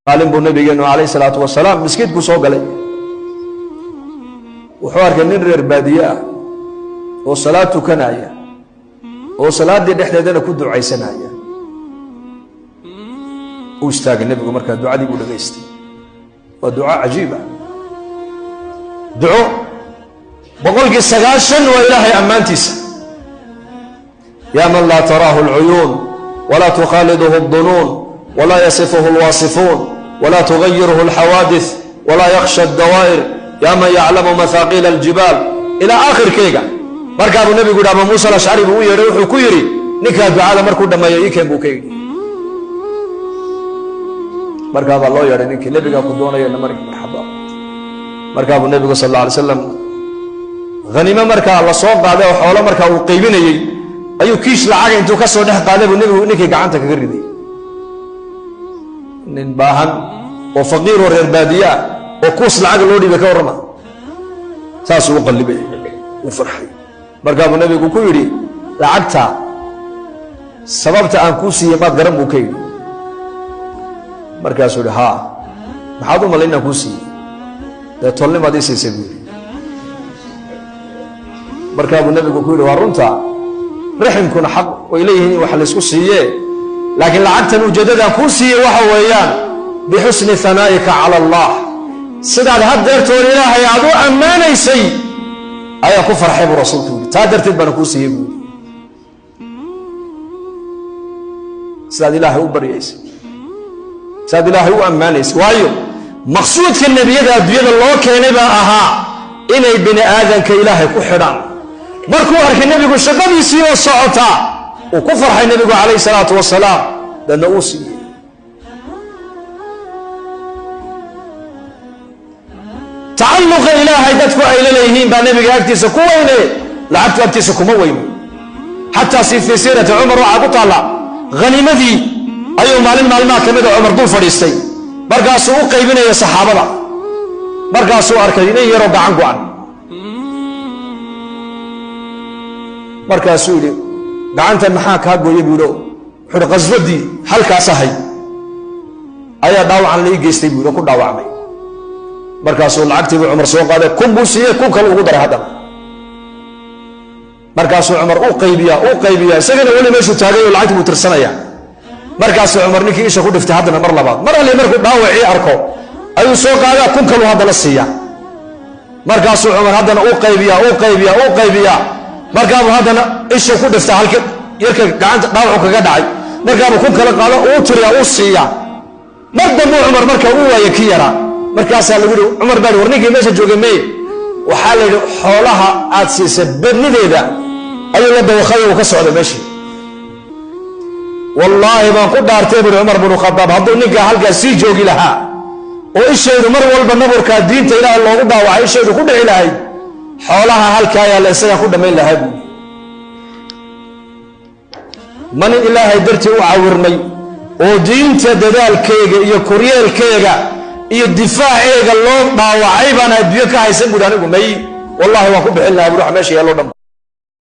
قالن بو نبينا عليه الصلاه والسلام مسكيد كو سو غلay wuxuu arkay nin reer baadiya oo salaad tukanaya oo salaadii dhexdeedana ku ducaysanaya oo istaagay nabigu marka ducadii uu dhageystay waa duco cajiib ah duco boqolkii 9 waa ilaahay amaantiisa ya man la tarahu al-uyun wala tukhaliduhu ad-dunun wala yasifuhu al-wasifun wala tughayyiruhu al-hawadith wala yakhsha ad-dawa'ir يا من يعلم مثاقيل الجبال الى اخر كيغا marka uu nabigu dhaama Musa al-Ash'ari uu yeeray wuxuu ku yiri ninka ducada markuu dhameeyo ikeen buu kaydi marka baa loo yeeray ninka nabiga ku doonayo markii marxaba marka uu nabigu sallallahu alayhi wasallam ghanima marka la soo qaaday oo xoolo marka uu qaybinayay ayuu kiish lacag intuu ka soo dhex qaaday buu nabigu ninkii gacanta kaga riday nin baahan oo faqiir oo reer baadiya وكوس العقل لودي بكورما ساس وقلبي وفرحي مرقام النبي كويري لعقتها سببت أن كوسي ما قرم وكيد مرقام سوري ها محاضر مالينا كوسي ده تولي ما دي سيسيبي مرقام النبي كويري وارونتا رحم كون حق وإليه وحلس كوسي لكن لعقتها وجددا كوسي وحويان بحسن ثنائك على الله سيداد هدرتون إلهي عدو أمانيسي أيها كفر حيب رسولته تادرت بنكوسي يقول سيداد إلهي وبريسي سيداد إلهي وأمانيسي وايو مقصود في النبي ذا بيد الله كينبا أها إني بني آذن كإلهي كحران مركو أرك النبي يقول شقب يسير الصعوتا وكفر حي النبي عليه الصلاة والسلام لأنه أوصي تعلق إلهي دتكو إلى ليهين بنبي أكتس كوينه لعبت أكتس كموين حتى في سيرة عمر وعبد الله غنيمتي أيوم معلم كمد عمر دون فريستي برقا سوق قيبنا يا صحابة برقا سوق أركيني يرجع عنقوان برقا سوري دعنت المحاك هاجو يبولو حر غزودي حلقة صحي أيا داو عن لي جيستي بولو كل داو عمي markaasuu lacagtii Umar soo qaaday kun buu siiyay kun kale ugu daray hadda markaasuu Umar u qaybiya isagana wali meeshu taagay oo lacagtii uu tirsanaya markaasuu Umar ninkii isha ku dhiftay hadana mar labaad mar alle markuu dhaawacii arko ayuu soo qaaday kun kale hadda la siiya markaasuu Umar hadana u qaybiya markaasuu hadana isha ku dhiftay halka yarka gacanta dhaawac kaga dhacay markaasuu kun kale qaado oo tiriya u siiya markuu Umar markaa uu waayay kiyara markaas lagu yiri Umar baa warnigii meesha joogay meey waxa la yiri xoolaha aad siisay badnideeda ayuu la dawaqay oo ka socday meeshii wallahi ma ku dhaartay Umar bin Khattab haduu ninka halka si joogi lahaa oo isheedu mar walba nabarka diinta Ilaahay loogu dhaawacay isheedu ku dhici lahayd xoolaha halka ayaa la isaga ku dhameyn lahayd man Ilaahay dartii u caawirmay oo diinta dadaalkeega iyo koryeelkeega iyo difaaceega loo dhaawacay baan adduunka ka haysan guud anigu may wallahi waan ku bixin lahaa ruux meesha yaalo dhan